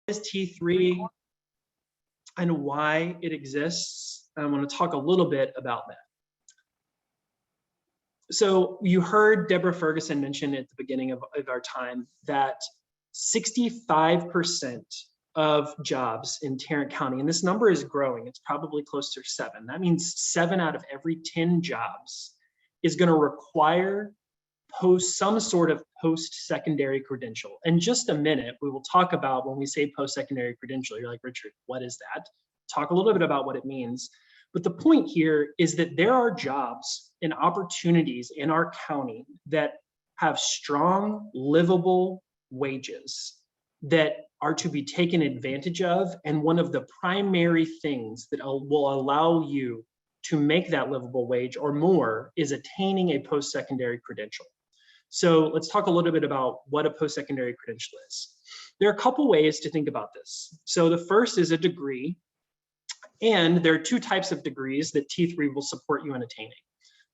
is T3 and why it exists? I want to talk a little bit about that. So you heard Deborah Ferguson mention at the beginning of our time that 65% of jobs in Tarrant County, and this number is growing, it's probably close to 7. That means 7 out of every 10 jobs is going to require some sort of post-secondary credential. In just a minute, we will talk about when we say post-secondary credential. You're like, Richard, what is that? Talk a little bit about what it means. But the point here is that there are jobs and opportunities in our county that have strong, livable wages that are to be taken advantage of. And one of the primary things that will allow you to make that livable wage or more is attaining a post-secondary credential. So let's talk a little bit about what a post-secondary credential is. There are a couple ways to think about this. So the first is a degree, and there are 2 types of degrees that T3 will support you in attaining.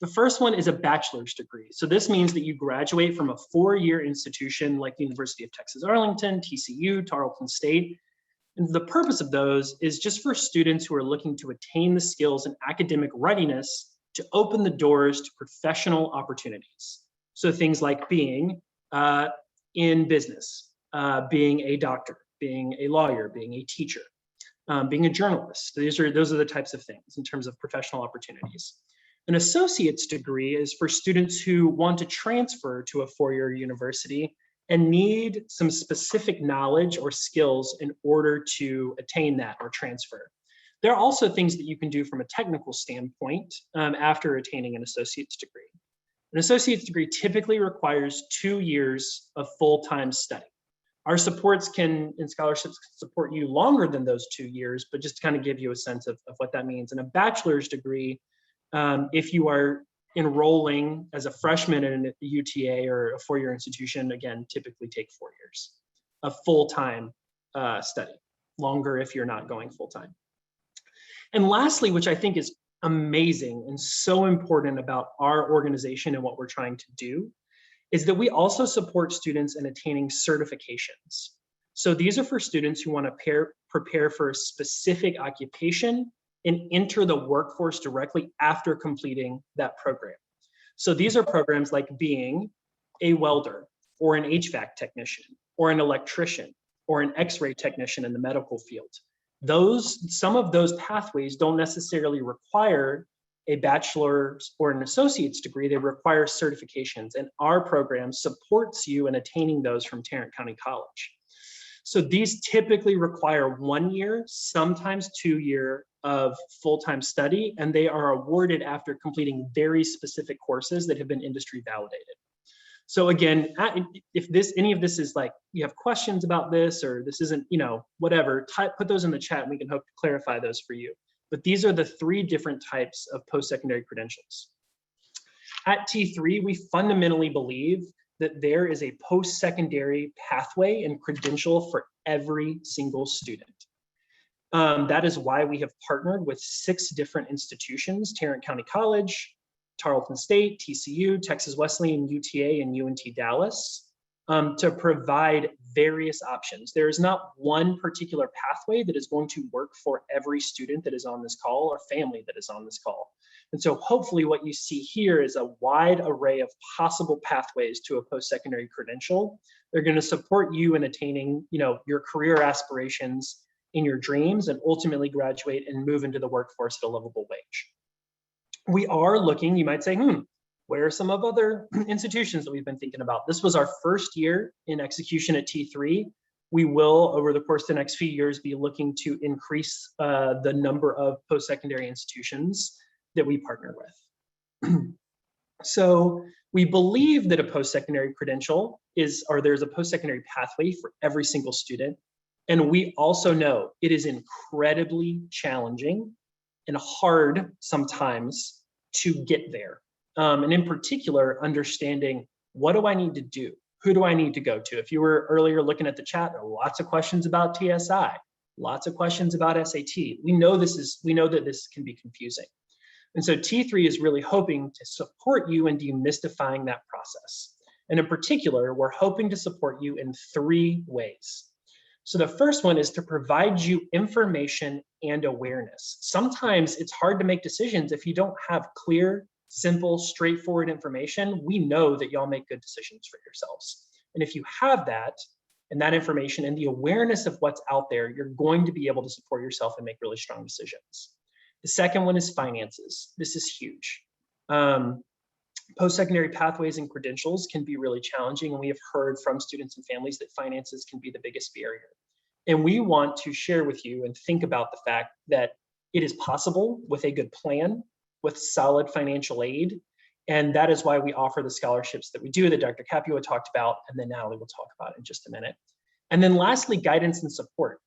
The first one is a bachelor's degree. So this means that you graduate from a 4-year institution like the University of Texas Arlington, TCU, Tarrant State. And the purpose of those is just for students who are looking to attain the skills and academic readiness to open the doors to professional opportunities. So things like being in business, being a doctor, being a lawyer, being a teacher, being a journalist. Those are the types of things in terms of professional opportunities. An associate's degree is for students who want to transfer to a 4-year university and need some specific knowledge or skills in order to attain that or transfer. There are also things that you can do from a technical standpoint after attaining an associate's degree. An associate's degree typically requires 2 years of full-time study. Our supports and scholarships can support you longer than those 2 years, but just to kind of give you a sense of what that means. And a bachelor's degree, if you are enrolling as a freshman in a UTA or a 4-year institution, again, typically take 4 years of full-time study, longer if you're not going full-time. And lastly, which I think is amazing and so important about our organization and what we're trying to do, is that we also support students in attaining certifications. So these are for students who want to prepare for a specific occupation and enter the workforce directly after completing that program. So these are programs like being a welder or an HVAC technician or an electrician or an X-ray technician in the medical field. Some of those pathways don't necessarily require a bachelor's or an associate's degree. They require certifications, and our program supports you in attaining those from Tarrant County College. So these typically require 1 year, sometimes 2 year of full-time study, and they are awarded after completing very specific courses that have been industry validated. So again, if any of this is like, you have questions about this, or this isn't, whatever, put those in the chat and we can hope to clarify those for you. But these are the 3 different types of post-secondary credentials. At T3, we fundamentally believe that there is a post-secondary pathway and credential for every single student. That is why we have partnered with 6 different institutions: Tarrant County College, Tarleton State, TCU, Texas Wesleyan, UTA, and UNT Dallas, to provide various options. There is not one particular pathway that is going to work for every student that is on this call or family that is on this call. And so hopefully what you see here is a wide array of possible pathways to a post-secondary credential. They're going to support you in attaining, your career aspirations in your dreams and ultimately graduate and move into the workforce at a livable wage. We are looking, you might say, where are some of other institutions that we've been thinking about? This was our first year in execution at T3. We will, over the course of the next few years, be looking to increase the number of post-secondary institutions that we partner with. So we believe that a post-secondary credential there's a post-secondary pathway for every single student. And we also know it is incredibly challenging and hard sometimes to get there. And in particular, understanding, what do I need to do? Who do I need to go to? If you were earlier looking at the chat, there are lots of questions about TSI, lots of questions about SAT. We know that this can be confusing. And so T3 is really hoping to support you in demystifying that process. And in particular, we're hoping to support you in 3 ways. So the first one is to provide you information and awareness. Sometimes it's hard to make decisions if you don't have clear, simple, straightforward information. We know that y'all make good decisions for yourselves. And if you have that, and that information and the awareness of what's out there, you're going to be able to support yourself and make really strong decisions. The second one is finances. This is huge. Post-secondary pathways and credentials can be really challenging, and we have heard from students and families that finances can be the biggest barrier. And we want to share with you and think about the fact that it is possible with a good plan, with solid financial aid, and that is why we offer the scholarships that we do that Dr. Capua talked about, and then Natalie will talk about in just a minute. And then lastly, guidance and support.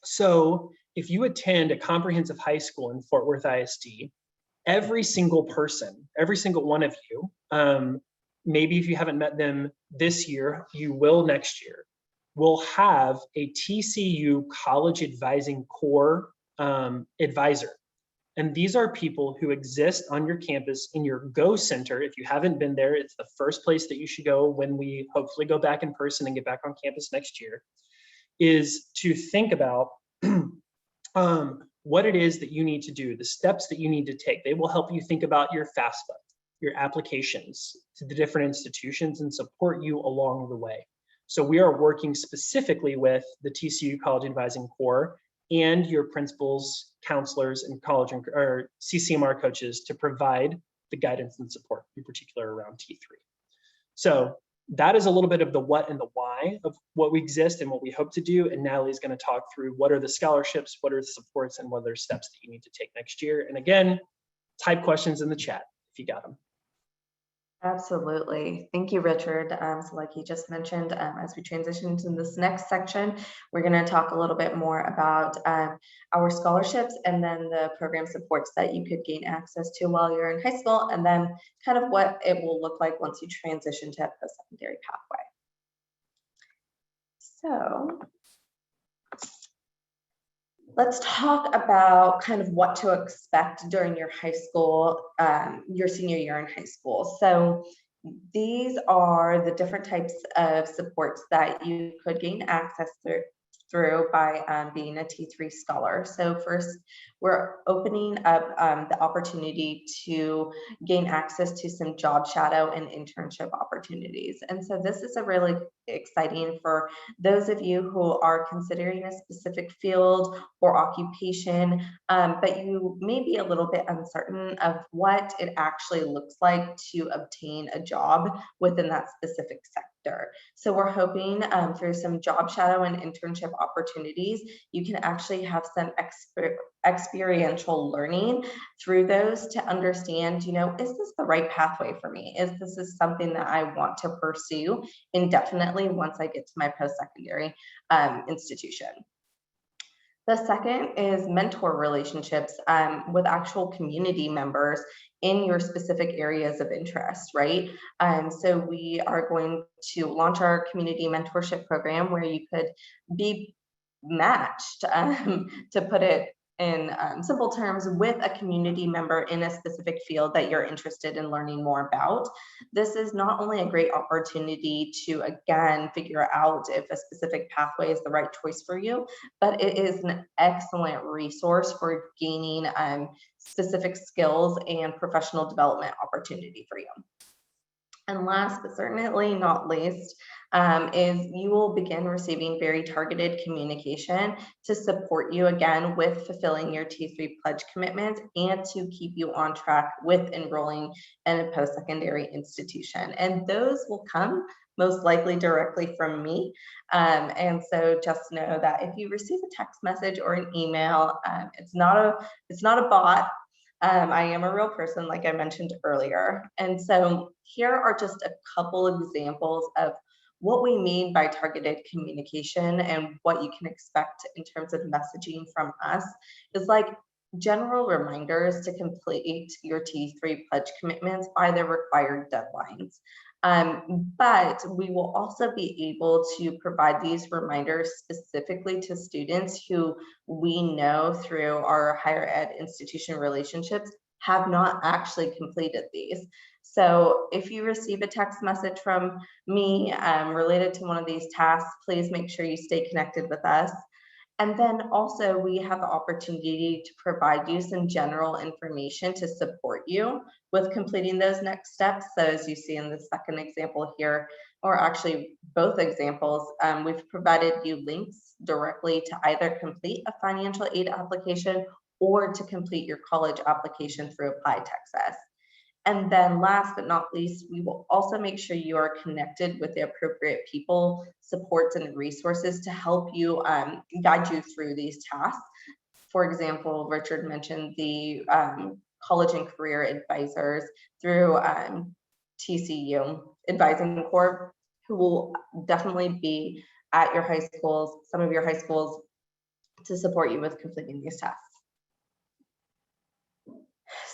So if you attend a comprehensive high school in Fort Worth ISD, every single person, every single one of you, maybe if you haven't met them this year, you will next year, will have a TCU College Advising Corps advisor. And these are people who exist on your campus in your GO Center. If you haven't been there, it's the first place that you should go when we hopefully go back in person and get back on campus next year, is to think about what it is that you need to do, the steps that you need to take. They will help you think about your FAFSA, your applications to the different institutions, and support you along the way. So we are working specifically with the TCU College Advising Corps and your principals, counselors, and college or CCMR coaches to provide the guidance and support, in particular around T3. So that is a little bit of the what and the why of what we exist and what we hope to do. And Natalie's going to talk through what are the scholarships, what are the supports, and what are the steps that you need to take next year. And again, type questions in the chat if you got them. Absolutely. Thank you, Richard. So like he just mentioned, as we transition to this next section, we're going to talk a little bit more about our scholarships and then the program supports that you could gain access to while you're in high school, and then kind of what it will look like once you transition to a post-secondary pathway. So let's talk about kind of what to expect during your high school, your senior year in high school. So these are the different types of supports that you could gain access through by being a T3 scholar. So first, we're opening up the opportunity to gain access to some job shadow and internship opportunities. And so this is a really exciting for those of you who are considering a specific field or occupation, but you may be a little bit uncertain of what it actually looks like to obtain a job within that specific sector. So we're hoping through some job shadow and internship opportunities, you can actually have some experiential learning through those to understand, is this the right pathway for me? Is this something that I want to pursue indefinitely once I get to my post-secondary institution? The second is mentor relationships with actual community members in your specific areas of interest, right? So we are going to launch our community mentorship program where you could be matched, to put it in simple terms, with a community member in a specific field that you're interested in learning more about. This is not only a great opportunity to, again, figure out if a specific pathway is the right choice for you, but it is an excellent resource for gaining specific skills and professional development opportunity for you. And last but certainly not least, is you will begin receiving very targeted communication to support you again with fulfilling your T3 pledge commitments and to keep you on track with enrolling in a post-secondary institution. And those will come most likely directly from me. And so just know that if you receive a text message or an email, it's not a bot. I am a real person, like I mentioned earlier. And so here are just a couple examples of what we mean by targeted communication and what you can expect in terms of messaging from us is like general reminders to complete your T3 pledge commitments by the required deadlines. But we will also be able to provide these reminders specifically to students who we know through our higher ed institution relationships have not actually completed these. So if you receive a text message from me related to one of these tasks, please make sure you stay connected with us. And then also we have the opportunity to provide you some general information to support you with completing those next steps. So as you see in the second example here, or actually both examples, we've provided you links directly to either complete a financial aid application or to complete your college application through Apply Texas. And then last but not least, we will also make sure you are connected with the appropriate people, supports, and resources to help you guide you through these tasks. For example, Richard mentioned the college and career advisors through TCU Advising Corps, who will definitely be at your high schools, some of your high schools, to support you with completing these tasks.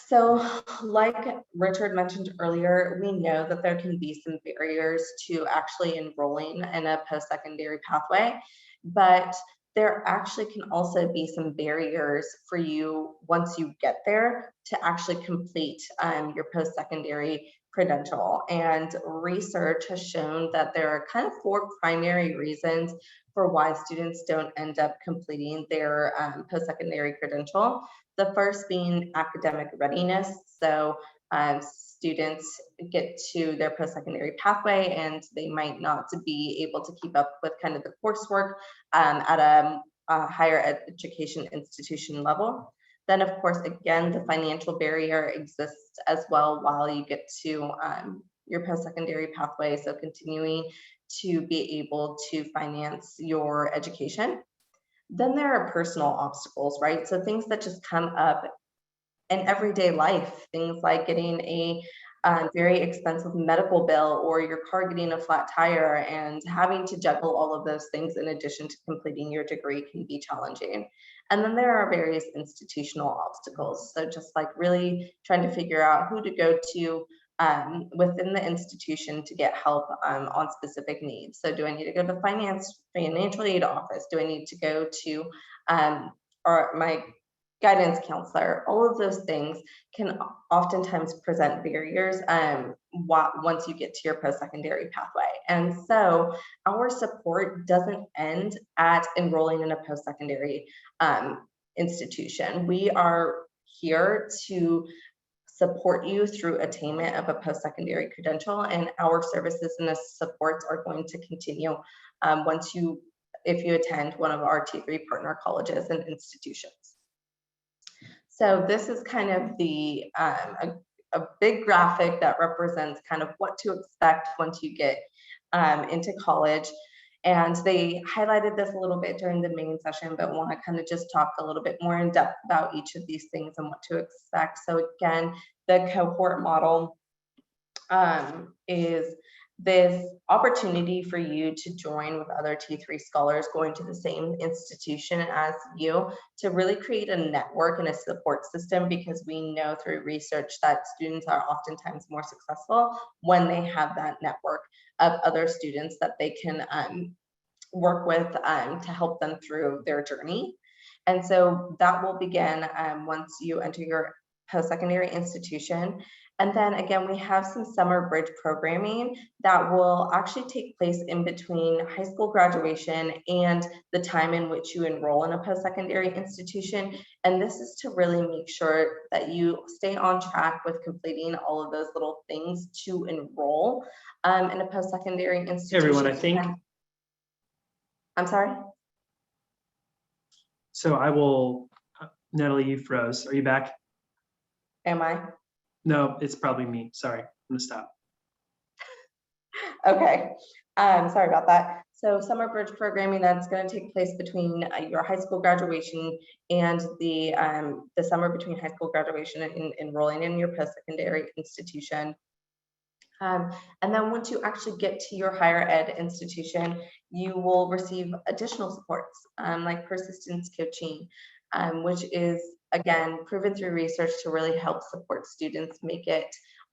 So like Richard mentioned earlier, we know that there can be some barriers to actually enrolling in a post-secondary pathway, but there actually can also be some barriers for you once you get there to actually complete your post-secondary credential. And research has shown that there are kind of 4 primary reasons for why students don't end up completing their post-secondary credential. The first being academic readiness. So students get to their post-secondary pathway and they might not be able to keep up with kind of the coursework at a higher education institution level. Then of course, again, the financial barrier exists as well while you get to your post-secondary pathway. So continuing to be able to finance your education. Then there are personal obstacles, right? So things that just come up in everyday life, things like getting a very expensive medical bill or your car getting a flat tire, and having to juggle all of those things in addition to completing your degree can be challenging. And then there are various institutional obstacles. So just like really trying to figure out who to go to within the institution to get help on specific needs. So do I need to go to financial aid office? Do I need to go to or my guidance counselor? All of those things can oftentimes present barriers once you get to your post-secondary pathway. And so our support doesn't end at enrolling in a post-secondary institution. We are here to support you through attainment of a post-secondary credential, and our services and supports are going to continue if you attend one of our T3 partner colleges and institutions. So this is kind of the a big graphic that represents kind of what to expect once you get into college. And they highlighted this a little bit during the main session, but want to kind of just talk a little bit more in depth about each of these things and what to expect. So again, the cohort model is this opportunity for you to join with other T3 scholars going to the same institution as you to really create a network and a support system, because we know through research that students are oftentimes more successful when they have that network of other students that they can work with to help them through their journey. And so that will begin once you enter your post-secondary institution. And then again, we have some summer bridge programming that will actually take place in between high school graduation and the time in which you enroll in a post-secondary institution. And this is to really make sure that you stay on track with completing all of those little things to enroll in a post-secondary institution. Hey everyone, I think. I'm sorry? So I will, Natalie, you froze. Are you back? Am I? No, it's probably me. Sorry, I'm gonna stop. Okay, sorry about that. So summer bridge programming, that's going to take place between your high school graduation and the summer between high school graduation and enrolling in your post-secondary institution. And then once you actually get to your higher ed institution, you will receive additional supports like persistence coaching, which is, again, proven through research to really help support students make it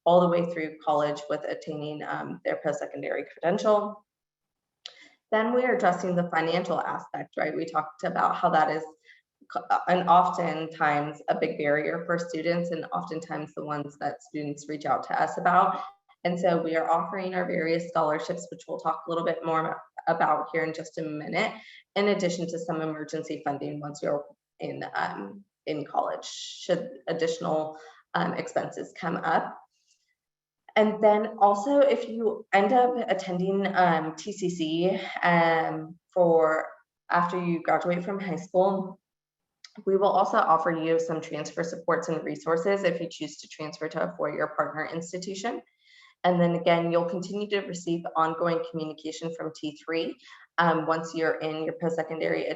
all the way through college with attaining their post-secondary credential. Then we are addressing the financial aspect, right? We talked about how that is and oftentimes a big barrier for students, and oftentimes the ones that students reach out to us about. And so we are offering our various scholarships, which we'll talk a little bit more about here in just a minute, in addition to some emergency funding once you're in college, should additional expenses come up. And then also, if you end up attending TCC for after you graduate from high school, we will also offer you some transfer supports and resources if you choose to transfer to a four-year partner institution. And then again, you'll continue to receive ongoing communication from T3 once you're in your post-secondary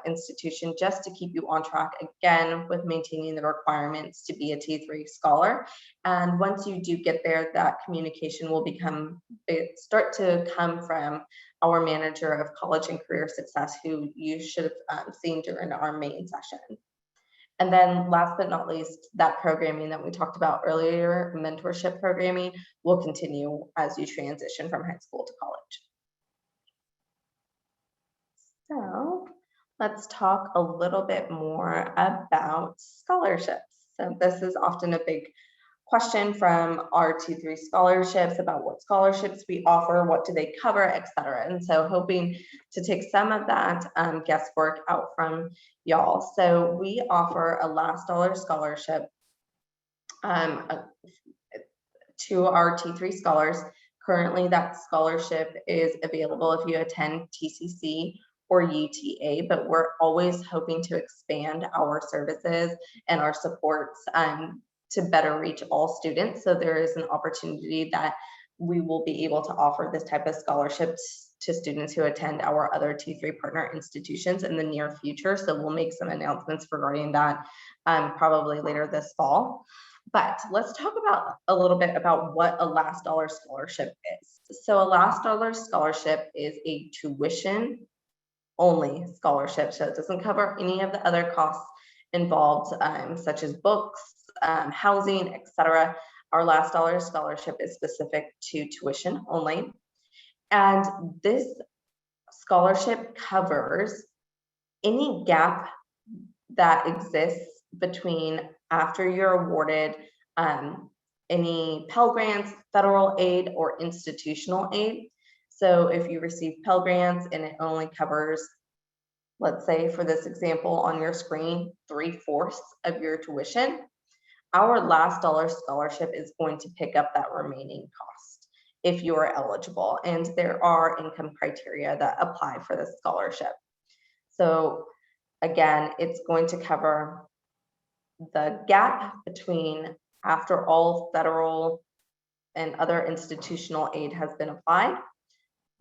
institution, just to keep you on track again with maintaining the requirements to be a T3 scholar. And once you do get there, that communication will start to come from our manager of college and career success, who you should have seen during our main session. And then last but not least, that programming that we talked about earlier, mentorship programming, will continue as you transition from high school to college. So let's talk a little bit more about scholarships. So this is often a big question from our T3 scholarships about what scholarships we offer, what do they cover, etc. And so hoping to take some of that guesswork out from y'all. So we offer a last dollar scholarship to our T3 scholars. Currently, that scholarship is available if you attend TCC or UTA, but we're always hoping to expand our services and our supports to better reach all students. So there is an opportunity that we will be able to offer this type of scholarships to students who attend our other T3 partner institutions in the near future. So we'll make some announcements regarding that probably later this fall. But let's talk about a little bit about what a last dollar scholarship is. So a last dollar scholarship is a tuition only scholarship. So it doesn't cover any of the other costs involved, such as books, housing, etc. Our last dollar scholarship is specific to tuition only. And this scholarship covers any gap that exists between after you're awarded any Pell Grants, federal aid, or institutional aid. So if you receive Pell Grants and it only covers, let's say for this example on your screen, 3/4 of your tuition, our last dollar scholarship is going to pick up that remaining cost if you are eligible. And there are income criteria that apply for this scholarship. So again, it's going to cover the gap between after all federal and other institutional aid has been applied,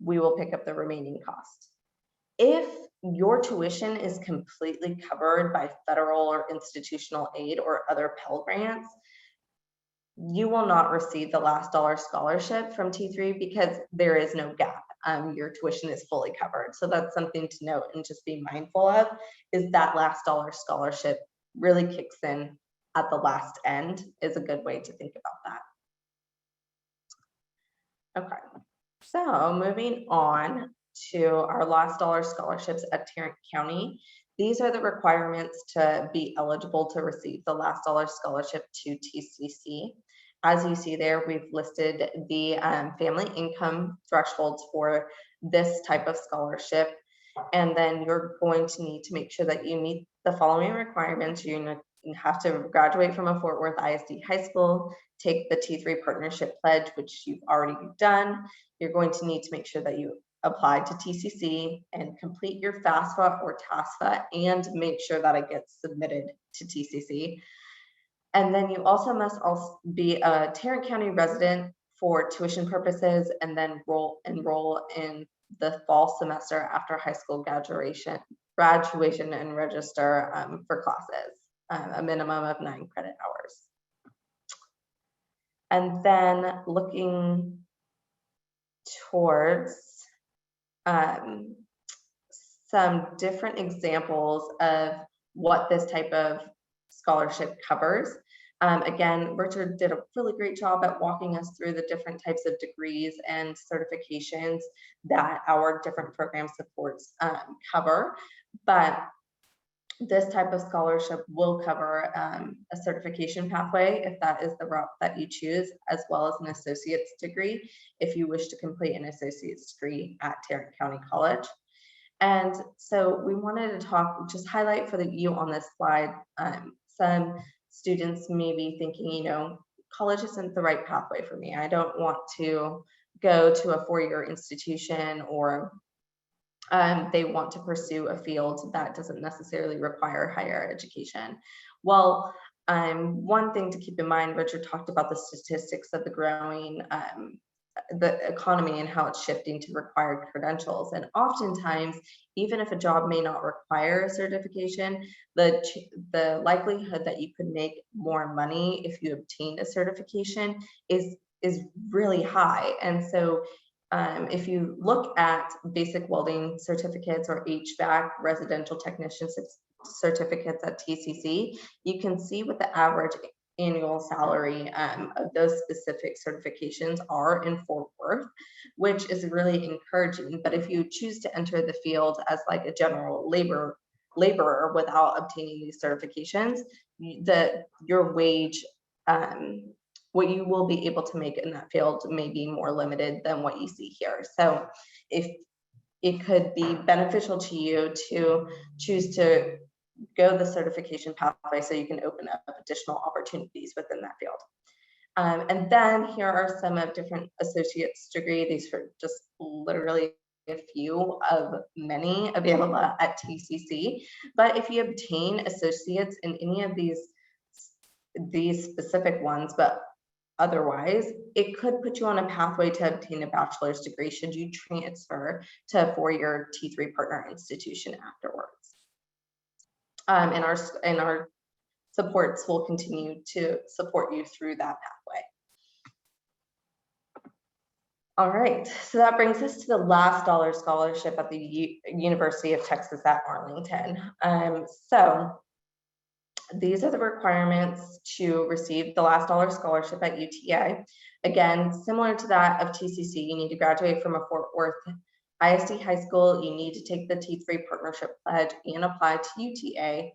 we will pick up the remaining cost. If your tuition is completely covered by federal or institutional aid or other Pell Grants, you will not receive the last dollar scholarship from T3 because there is no gap. Your tuition is fully covered. So that's something to note and just be mindful of, is that last dollar scholarship really kicks in at the last end, is a good way to think about that. Okay, so moving on to our last dollar scholarships at Tarrant County. These are the requirements to be eligible to receive the last dollar scholarship to TCC. As you see there, we've listed the family income thresholds for this type of scholarship. And then you're going to need to make sure that you meet the following requirements. You have to graduate from a Fort Worth ISD high school, take the T3 partnership pledge, which you've already done. You're going to need to make sure that you apply to TCC and complete your FAFSA or TASFA and make sure that it gets submitted to TCC. And then you also must be a Tarrant County resident for tuition purposes and then enroll in the fall semester after high school graduation and register for classes, a minimum of 9 credit hours. And then looking towards some different examples of what this type of scholarship covers. Again, Richard did a really great job at walking us through the different types of degrees and certifications that our different program supports cover. But This type of scholarship will cover a certification pathway if that is the route that you choose, as well as an associate's degree if you wish to complete an associate's degree at Tarrant County College. And so we wanted to just highlight for you on this slide, some students may be thinking, college isn't the right pathway for me. I don't want to go to a four-year institution, or they want to pursue a field that doesn't necessarily require higher education. Well, one thing to keep in mind, Richard talked about the statistics of the growing the economy and how it's shifting to required credentials. And oftentimes, even if a job may not require a certification, the likelihood that you could make more money if you obtain a certification is really high. And so if you look at basic welding certificates or HVAC residential technician certificates at TCC, you can see what the average annual salary of those specific certifications are in Fort Worth, which is really encouraging. But if you choose to enter the field as like a general laborer without obtaining these certifications, your wage, what you will be able to make in that field may be more limited than what you see here. So if it could be beneficial to you to choose to go the certification pathway so you can open up additional opportunities within that field. And then here are some of different associate's degree. These are just literally a few of many available at TCC. But if you obtain associates in any of these specific ones, but otherwise, it could put you on a pathway to obtain a bachelor's degree should you transfer to a four-year T3 partner institution afterwards. And our supports will continue to support you through that pathway. All right, so that brings us to the last dollar scholarship at the University of Texas at Arlington. So these are the requirements to receive the last dollar scholarship at UTA. Again, similar to that of TCC, you need to graduate from a Fort Worth ISD high school. You need to take the T3 partnership pledge and apply to UTA.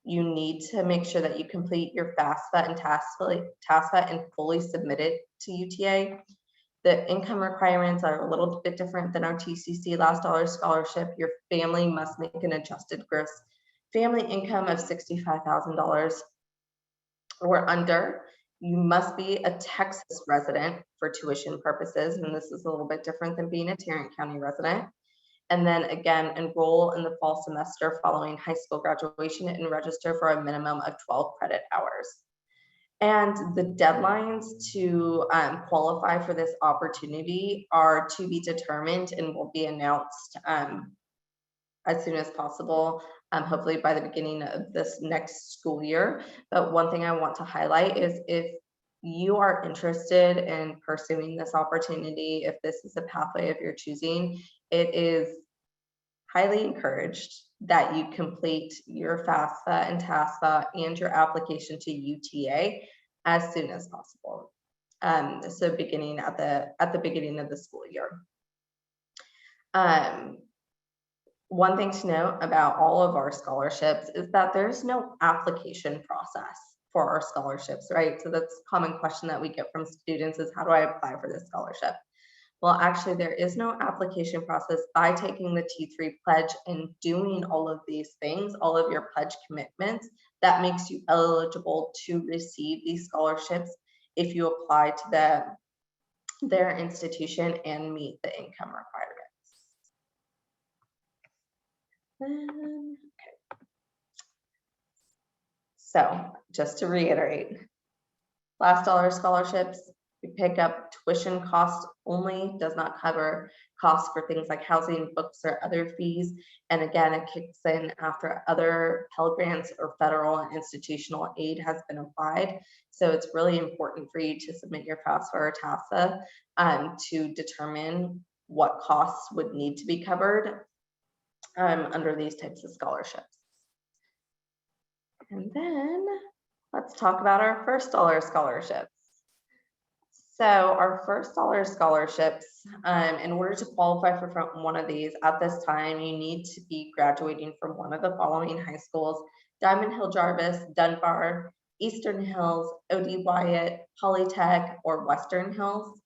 You need to make sure that you complete your FAFSA and TASFA and fully submit it to UTA. The income requirements are a little bit different than our TCC last dollar scholarship. Your family must make an adjusted gross family income of $65,000 or under. You must be a Texas resident for tuition purposes, and this is a little bit different than being a Tarrant County resident. And then again, enroll in the fall semester following high school graduation and register for a minimum of 12 credit hours. And the deadlines to qualify for this opportunity are to be determined and will be announced as soon as possible, hopefully by the beginning of this next school year. But one thing I want to highlight is if you are interested in pursuing this opportunity, if this is a pathway of your choosing, it is highly encouraged that you complete your FAFSA and TASFA and your application to UTA as soon as possible. So beginning at the beginning of the school year. One thing to note about all of our scholarships is that there's no application process for our scholarships, right? So that's a common question that we get from students is, how do I apply for this scholarship? Well, actually, there is no application process. By taking the T3 pledge and doing all of these things, all of your pledge commitments, that makes you eligible to receive these scholarships if you apply to their institution and meet the income requirements. Okay. So just to reiterate, last dollar scholarships, we pick up tuition cost only, does not cover costs for things like housing, books, or other fees. And again, it kicks in after other Pell Grants or federal and institutional aid has been applied. So it's really important for you to submit your FAFSA or TASFA to determine what costs would need to be covered under these types of scholarships. And then let's talk about our first dollar scholarships. So our first dollar scholarships, in order to qualify for one of these at this time, you need to be graduating from one of the following high schools: Diamond Hill Jarvis, Dunbar, Eastern Hills, OD Wyatt, Polytech, or Western Hills.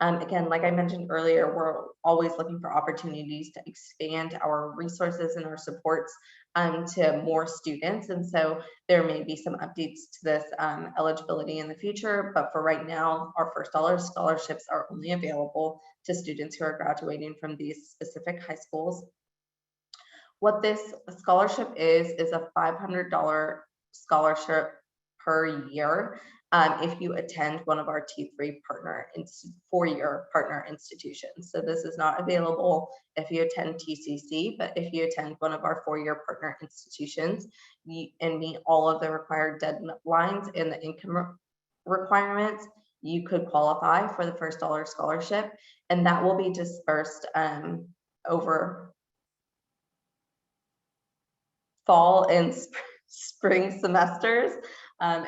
Again, like I mentioned earlier, we're always looking for opportunities to expand our resources and our supports to more students. And so there may be some updates to this eligibility in the future, but for right now, our first dollar scholarships are only available to students who are graduating from these specific high schools. What this scholarship is a $500 scholarship per year if you attend one of our T3 four-year partner institutions. So this is not available if you attend TCC, but if you attend one of our four-year partner institutions and meet all of the required deadlines and the income requirements, you could qualify for the first dollar scholarship, and that will be dispersed over fall and spring semesters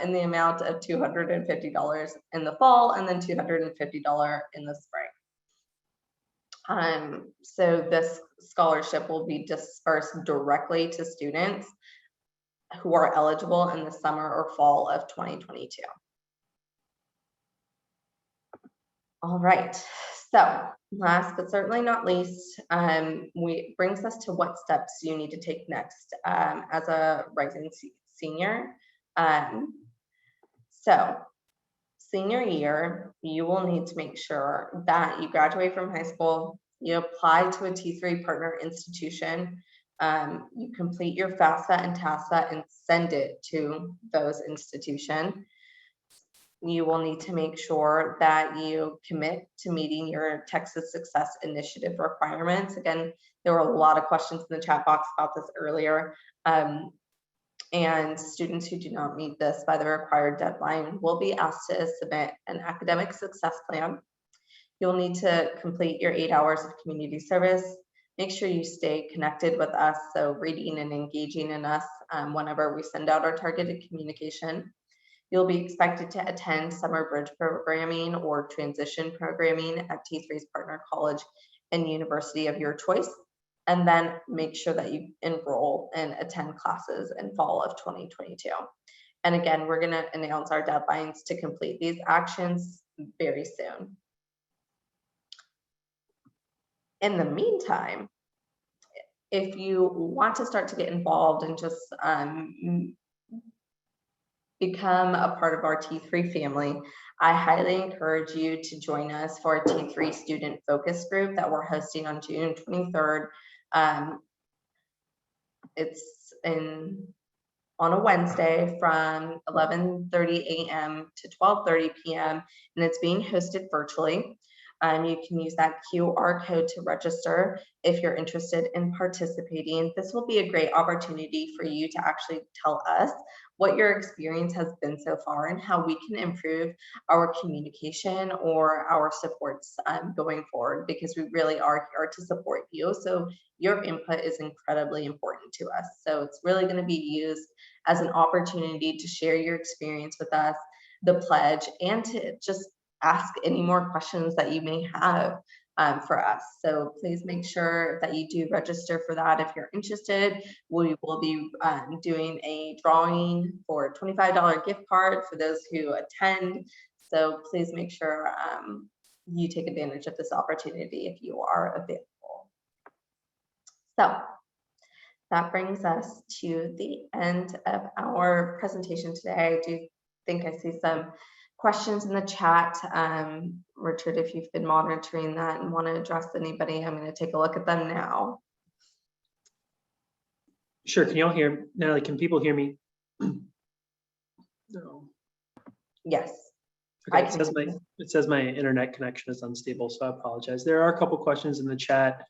in the amount of $250 in the fall and then $250 in the spring. So this scholarship will be dispersed directly to students who are eligible in the summer or fall of 2022. All right, so last but certainly not least, brings us to what steps you need to take next as a rising senior. So senior year, you will need to make sure that you graduate from high school, you apply to a T3 partner institution, you complete your FAFSA and TAFSA and send it to those institutions. You will need to make sure that you commit to meeting your Texas Success Initiative requirements. Again, there were a lot of questions in the chat box about this earlier. And students who do not meet this by the required deadline will be asked to submit an academic success plan. You'll need to complete your 8 hours of community service. Make sure you stay connected with us, so reading and engaging in us whenever we send out our targeted communication. You'll be expected to attend summer bridge programming or transition programming at T3's partner college and university of your choice, and then make sure that you enroll and attend classes in fall of 2022. And again, we're going to announce our deadlines to complete these actions very soon. In the meantime, if you want to start to get involved and just become a part of our T3 family, I highly encourage you to join us for a T3 student focus group that we're hosting on June 23rd. It's on a Wednesday from 11:30 a.m. to 12:30 p.m. and it's being hosted virtually. You can use that QR code to register if you're interested in participating. This will be a great opportunity for you to actually tell us what your experience has been so far and how we can improve our communication or our supports going forward, because we really are here to support you. So your input is incredibly important to us. So it's really going to be used as an opportunity to share your experience with us, the pledge, and to just ask any more questions that you may have for us. So please make sure that you do register for that if you're interested. We will be doing a drawing for a $25 gift card for those who attend. So please make sure you take advantage of this opportunity if you are available. So that brings us to the end of our presentation today. I do think I see some questions in the chat. Richard, if you've been monitoring that and want to address anybody, I'm going to take a look at them now. Sure. Can y'all hear? Natalie, can people hear me? No. Yes. Okay, it says my internet connection is unstable, so I apologize. There are a couple questions in the chat.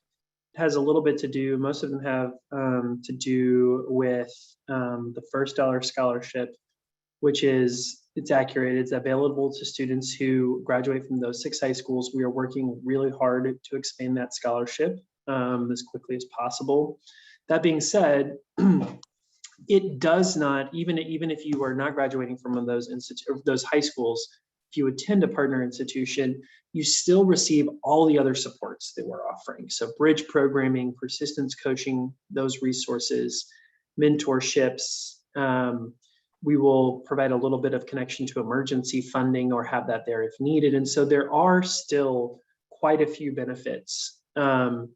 It has a little bit to do, most of them have to do with the first dollar scholarship, which is, it's accurate. It's available to students who graduate from those 6 high schools. We are working really hard to expand that scholarship as quickly as possible. That being said, it does not, even if you are not graduating from one of those high schools, if you attend a partner institution, you still receive all the other supports that we're offering. So bridge programming, persistence coaching, those resources, mentorships. We will provide a little bit of connection to emergency funding or have that there if needed. And so there are still quite a few benefits to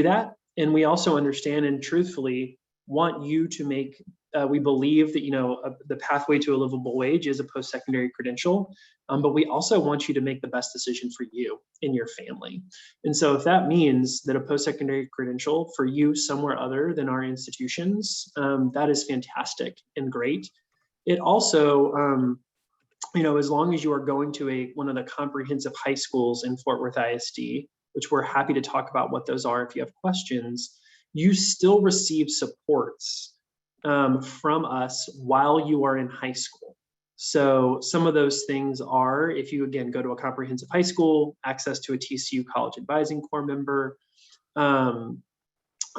that. And we also understand and truthfully want you to make, we believe that, the pathway to a livable wage is a post-secondary credential, but we also want you to make the best decision for you and your family. And so if that means that a post-secondary credential for you somewhere other than our institutions, that is fantastic and great. It also, as long as you are going to one of the comprehensive high schools in Fort Worth ISD, which we're happy to talk about what those are if you have questions, you still receive supports from us while you are in high school. So some of those things are, if you again go to a comprehensive high school, access to a TCU College Advising Corps member, and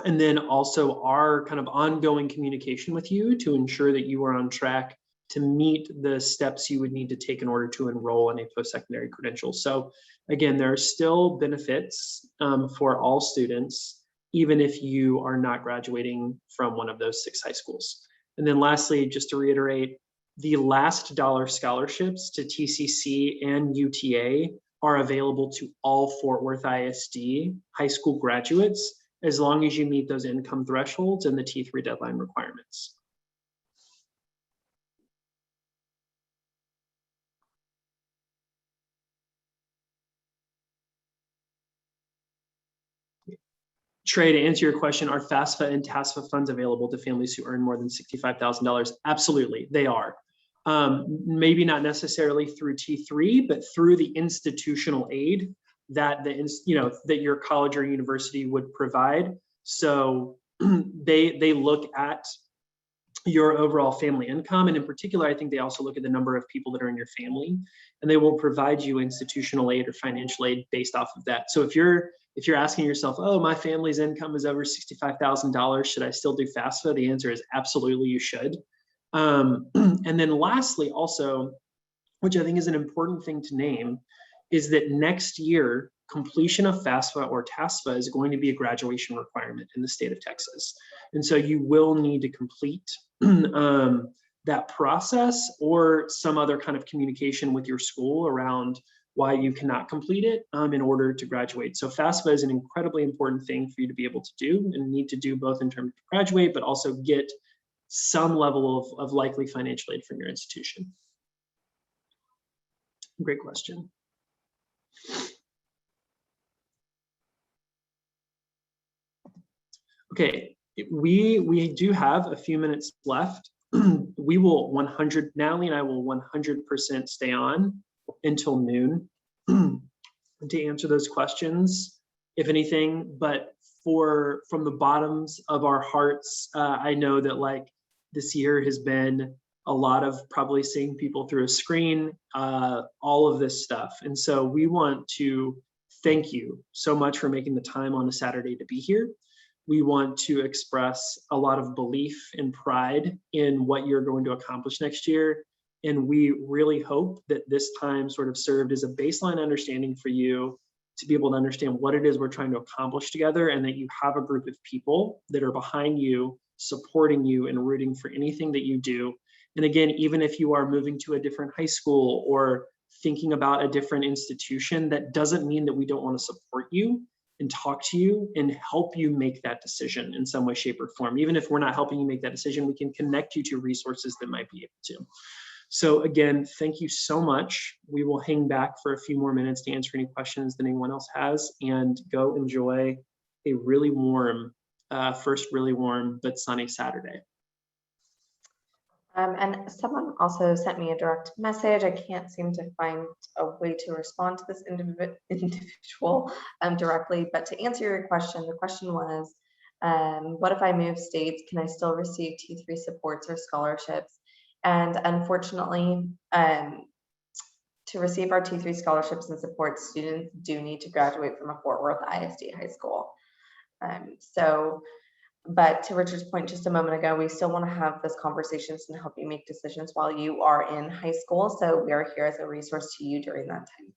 then also our kind of ongoing communication with you to ensure that you are on track to meet the steps you would need to take in order to enroll in a post-secondary credential. So again, there are still benefits for all students, even if you are not graduating from one of those 6 high schools. And then lastly, just to reiterate, the last dollar scholarships to TCC and UTA are available to all Fort Worth ISD high school graduates, as long as you meet those income thresholds and the T3 deadline requirements. Trey, to answer your question, are FAFSA and TASFA funds available to families who earn more than $65,000? Absolutely, they are. Maybe not necessarily through T3, but through the institutional aid that that your college or university would provide. So they look at your overall family income, and in particular, I think they also look at the number of people that are in your family, and they will provide you institutional aid or financial aid based off of that. So if you're asking yourself, oh, my family's income is over $65,000, should I still do FAFSA? The answer is absolutely, you should. And then lastly, also, which I think is an important thing to name, is that next year, completion of FAFSA or TASFA is going to be a graduation requirement in the state of Texas. And so you will need to complete that process or some other kind of communication with your school around why you cannot complete it in order to graduate. So FAFSA is an incredibly important thing for you to be able to do and need to do both in terms of graduate, but also get some level of likely financial aid from your institution. Great question. Okay, we do have a few minutes left. We will Natalie and I will 100% stay on until noon to answer those questions, if anything. But from the bottoms of our hearts, I know that this year has been a lot of probably seeing people through a screen, all of this stuff. And so we want to thank you so much for making the time on a Saturday to be here. We want to express a lot of belief and pride in what you're going to accomplish next year. And we really hope that this time sort of served as a baseline understanding for you to be able to understand what it is we're trying to accomplish together, and that you have a group of people that are behind you, supporting you and rooting for anything that you do. And again, even if you are moving to a different high school or thinking about a different institution, that doesn't mean that we don't want to support you and talk to you and help you make that decision in some way, shape, or form. Even if we're not helping you make that decision, we can connect you to resources that might be able to. So again, thank you so much. We will hang back for a few more minutes to answer any questions that anyone else has, and go enjoy a really warm, first really warm but sunny Saturday. And someone also sent me a direct message. I can't seem to find a way to respond to this individual directly, but to answer your question, the question was, what if I move states? Can I still receive T3 supports or scholarships? And unfortunately, to receive our T3 scholarships and supports, students do need to graduate from a Fort Worth ISD high school. So But to Richard's point just a moment ago, we still want to have those conversations and help you make decisions while you are in high school. So we are here as a resource to you during that time.